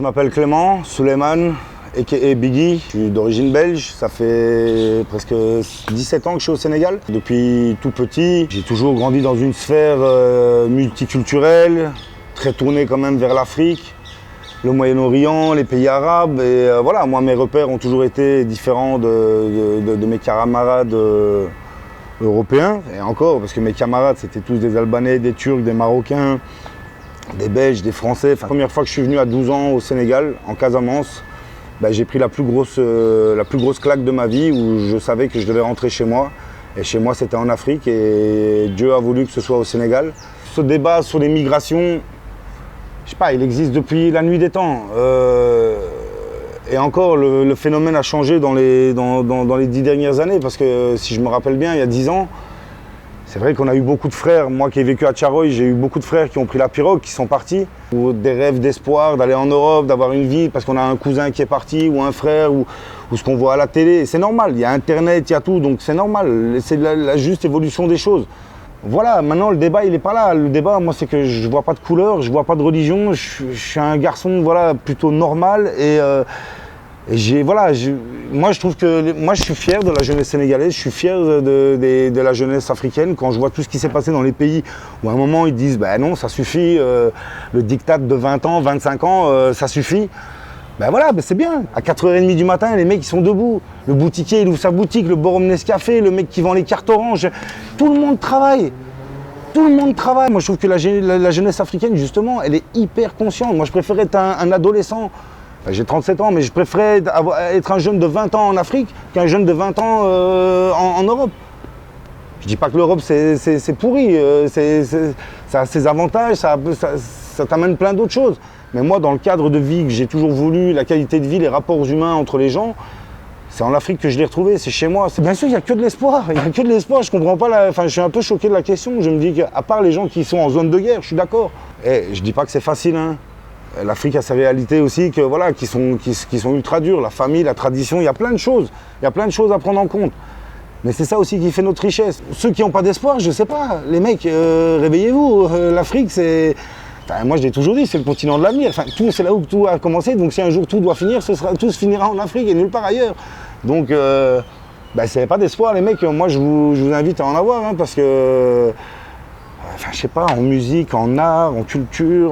je m'appelle Clément Souleymane, a.k.a. Biggie. Je suis d'origine belge, ça fait presque 17 ans que je suis au Sénégal. Depuis tout petit, j'ai toujours grandi dans une sphère multiculturelle, très tournée quand même vers l'Afrique, le Moyen-Orient, les pays arabes. Et voilà, moi mes repères ont toujours été différents de mes camarades européens. Et encore, parce que mes camarades c'était tous des Albanais, des Turcs, des Marocains, des Belges, des Français. Enfin, la première fois que je suis venu à 12 ans au Sénégal, en Casamance, j'ai pris la plus grosse claque de ma vie où je savais que je devais rentrer chez moi. Et chez moi, c'était en Afrique et Dieu a voulu que ce soit au Sénégal. Ce débat sur les migrations, je sais pas, il existe depuis la nuit des temps. Et encore, le phénomène a changé dans les 10 dernières années parce que si je me rappelle bien, il y a 10 ans, c'est vrai qu'on a eu beaucoup de frères. Moi qui ai vécu à Tcharoy, j'ai eu beaucoup de frères qui ont pris la pirogue, qui sont partis. Ou des rêves d'espoir d'aller en Europe, d'avoir une vie, parce qu'on a un cousin qui est parti, ou un frère, ou ce qu'on voit à la télé. C'est normal, il y a Internet, il y a tout, donc c'est normal. C'est la juste évolution des choses. Voilà, maintenant le débat il n'est pas là. Le débat, moi, c'est que je ne vois pas de couleur, je ne vois pas de religion. Je suis un garçon voilà, plutôt normal. Moi je suis fier de la jeunesse sénégalaise, je suis fier de la jeunesse africaine quand je vois tout ce qui s'est passé dans les pays où à un moment ils disent non ça suffit, le diktat de 20 ans, 25 ans, ça suffit. C'est bien. À 4h30 du matin, les mecs ils sont debout. Le boutiquier il ouvre sa boutique, le Borom Nescafé, le mec qui vend les cartes oranges. Tout le monde travaille. Tout le monde travaille. Moi je trouve que la jeunesse africaine justement, elle est hyper consciente. Moi je préférais être un adolescent. J'ai 37 ans, mais je préférais être un jeune de 20 ans en Afrique qu'un jeune de 20 ans en Europe. Je dis pas que l'Europe c'est pourri, ça a ses avantages, ça t'amène plein d'autres choses. Mais moi, dans le cadre de vie que j'ai toujours voulu, la qualité de vie, les rapports humains entre les gens, c'est en Afrique que je l'ai retrouvé, c'est chez moi. Bien sûr, il n'y a que de l'espoir, je comprends pas, je suis un peu choqué de la question. Je me dis qu'à part les gens qui sont en zone de guerre, je suis d'accord. Et je dis pas que c'est facile, hein. L'Afrique a ses réalités aussi qui sont ultra dures. La famille, la tradition, il y a plein de choses. Il y a plein de choses à prendre en compte. Mais c'est ça aussi qui fait notre richesse. Ceux qui n'ont pas d'espoir, je sais pas. Les mecs, réveillez-vous. L'Afrique, c'est... moi, je l'ai toujours dit, c'est le continent de l'avenir. C'est là où tout a commencé. Donc si un jour tout doit finir, tout se finira en Afrique et nulle part ailleurs. Donc, c'est pas d'espoir, les mecs. Moi, je vous invite à en avoir, hein, parce que... je sais pas, en musique, en art, en culture,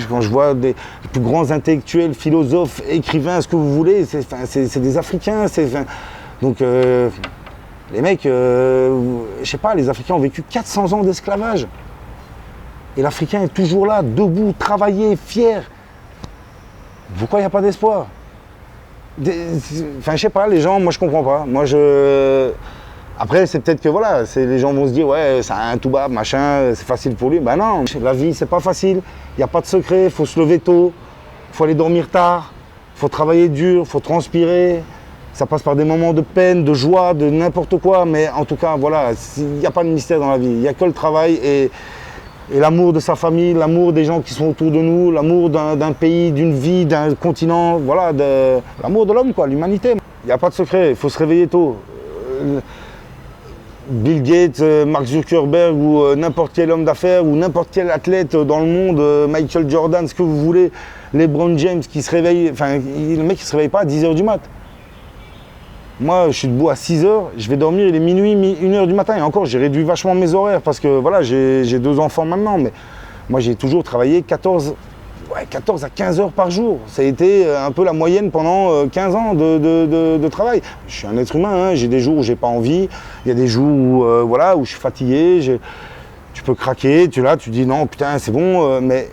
quand je vois les plus grands intellectuels, philosophes, écrivains, ce que vous voulez, c'est des Africains. Donc les mecs, je sais pas, les Africains ont vécu 400 ans d'esclavage. Et l'Africain est toujours là, debout, travaillé, fier. Pourquoi il n'y a pas d'espoir? Je sais pas, les gens, moi je comprends pas. Après, c'est peut-être que voilà, les gens vont se dire ouais, c'est un tout bas, machin, c'est facile pour lui. Non, la vie, c'est pas facile. Il n'y a pas de secret, il faut se lever tôt, il faut aller dormir tard, il faut travailler dur, il faut transpirer. Ça passe par des moments de peine, de joie, de n'importe quoi. Mais en tout cas, voilà, il n'y a pas de mystère dans la vie. Il n'y a que le travail et l'amour de sa famille, l'amour des gens qui sont autour de nous, l'amour d'un pays, d'une vie, d'un continent, voilà, l'amour de l'homme, quoi, l'humanité. Il n'y a pas de secret, il faut se réveiller tôt. Bill Gates, Mark Zuckerberg ou n'importe quel homme d'affaires ou n'importe quel athlète dans le monde, Michael Jordan, ce que vous voulez, LeBron James qui se réveille, le mec il se réveille pas à 10h du mat. Moi je suis debout à 6h, je vais dormir, il est minuit, 1h du matin et encore j'ai réduit vachement mes horaires parce que voilà, j'ai 2 enfants maintenant, mais moi j'ai toujours travaillé 14 à 15 heures par jour. Ça a été un peu la moyenne pendant 15 ans de travail. Je suis un être humain, hein. J'ai des jours où j'ai pas envie, il y a des jours où, où je suis fatigué, tu peux craquer, tu dis non putain c'est bon, mais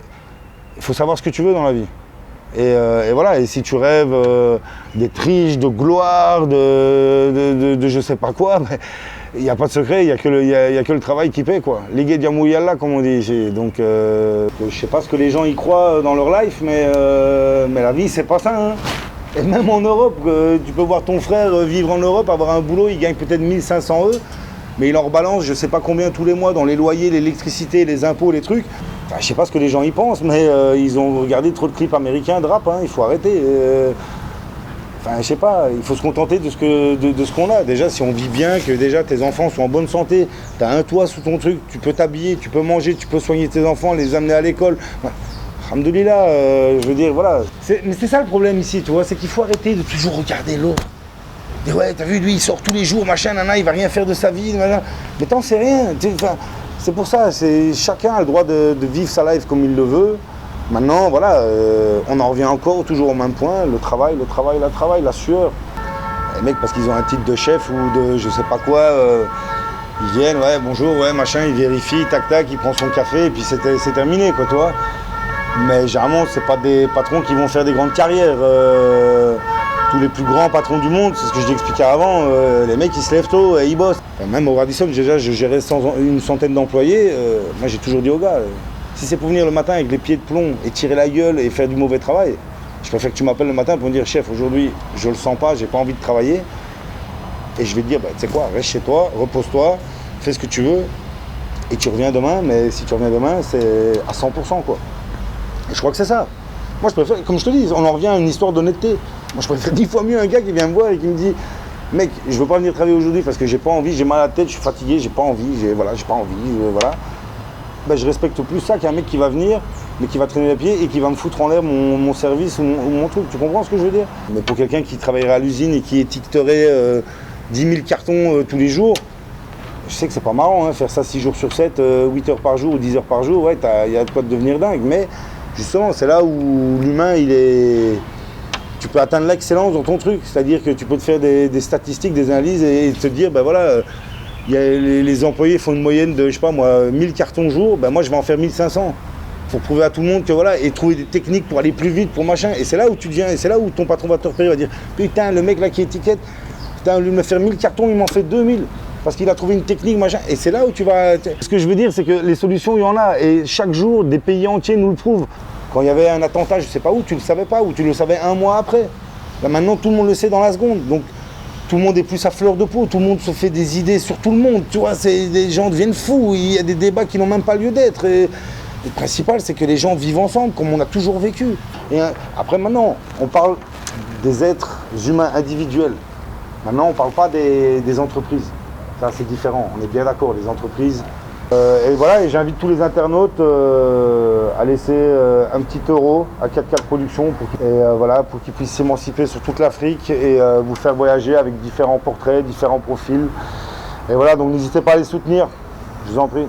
il faut savoir ce que tu veux dans la vie. Et voilà, et si tu rêves d'être riche, de gloire, de je sais pas quoi, il n'y a pas de secret, il n'y a que le travail qui paie, quoi. Ligue Diamou Yalla, comme on dit ici. Donc, je sais pas ce que les gens y croient dans leur life, mais la vie, c'est pas ça, hein. Et même en Europe, tu peux voir ton frère vivre en Europe, avoir un boulot, il gagne peut-être 1500 €, mais il en rebalance je sais pas combien tous les mois dans les loyers, l'électricité, les impôts, les trucs. Je sais pas ce que les gens y pensent, mais ils ont regardé trop de clips américains de rap, hein, il faut arrêter. Je sais pas, il faut se contenter de ce qu'on a. Déjà, si on vit bien, que déjà tes enfants sont en bonne santé, tu as un toit sous ton truc, tu peux t'habiller, tu peux manger, tu peux soigner tes enfants, les amener à l'école. alhamdoulilah, je veux dire, voilà. Mais c'est ça le problème ici, tu vois, c'est qu'il faut arrêter de toujours regarder l'autre. Et ouais, t'as vu, lui, il sort tous les jours, machin, nana, il va rien faire de sa vie, nana. Mais t'en sais rien. C'est pour ça, chacun a le droit de vivre sa life comme il le veut. Maintenant, voilà, on en revient encore toujours au même point, le travail, la sueur. Les mecs, parce qu'ils ont un titre de chef ou de je sais pas quoi, ils viennent, ouais, bonjour, ouais, machin, ils vérifient, tac, tac, il prend son café, et puis c'est terminé, quoi, tu vois. Mais généralement, c'est pas des patrons qui vont faire des grandes carrières. Tous les plus grands patrons du monde, c'est ce que je t'expliquais avant, les mecs, ils se lèvent tôt et ils bossent. Même au Radisson, déjà, je gérais une centaine d'employés. Moi, j'ai toujours dit aux gars, si c'est pour venir le matin avec les pieds de plomb et tirer la gueule et faire du mauvais travail, je préfère que tu m'appelles le matin pour me dire, chef, aujourd'hui, je le sens pas, j'ai pas envie de travailler. Et je vais te dire, bah, tu sais quoi, reste chez toi, repose-toi, fais ce que tu veux, et tu reviens demain, mais si tu reviens demain, c'est à 100%, quoi. Et je crois que c'est ça. Moi, je préfère, comme je te dis, on en revient à une histoire d'honnêteté. Moi, je préfère 10 fois mieux un gars qui vient me voir et qui me dit, mec, je veux pas venir travailler aujourd'hui parce que j'ai pas envie, j'ai mal à la tête, je suis fatigué, j'ai pas envie, voilà. Ben, je respecte plus ça qu'un mec qui va venir, mais qui va traîner les pieds et qui va me foutre en l'air mon service ou mon truc. Tu comprends ce que je veux dire? Mais pour quelqu'un qui travaillerait à l'usine et qui étiqueterait 10 000 cartons tous les jours, je sais que c'est pas marrant, hein, faire ça 6 jours sur 7, 8 heures par jour ou 10 heures par jour, ouais, il y a de quoi devenir dingue. Mais justement, c'est là où l'humain, tu peux atteindre l'excellence dans ton truc. C'est-à-dire que tu peux te faire des statistiques, des analyses et te dire, ben voilà, les employés font une moyenne de, je sais pas moi, 1000 cartons jour, ben moi je vais en faire 1500. Pour prouver à tout le monde que voilà, et trouver des techniques pour aller plus vite, pour machin. Et c'est là où tu deviens, et c'est là où ton patron va te repérer, va dire, putain, le mec là qui étiquette, putain, lui me faire 1000 cartons, il m'en fait 2000. Parce qu'il a trouvé une technique, machin. Et c'est là où tu vas... Ce que je veux dire, c'est que les solutions, il y en a. Et chaque jour, des pays entiers nous le prouvent. Quand il y avait un attentat, je ne sais pas où, tu ne le savais pas, ou tu le savais un mois après. Là, maintenant, tout le monde le sait dans la seconde. Donc, tout le monde est plus à fleur de peau. Tout le monde se fait des idées sur tout le monde. Tu vois, les gens deviennent fous. Il y a des débats qui n'ont même pas lieu d'être. Et le principal, c'est que les gens vivent ensemble, comme on a toujours vécu. Et après, maintenant, on parle des êtres humains individuels. Maintenant, on ne parle pas des entreprises. Ça, c'est différent, on est bien d'accord, les entreprises. Et voilà, et j'invite tous les internautes à laisser un petit euro à 4K Productions pour qu'ils puissent s'émanciper sur toute l'Afrique et vous faire voyager avec différents portraits, différents profils. Et voilà, donc n'hésitez pas à les soutenir, je vous en prie.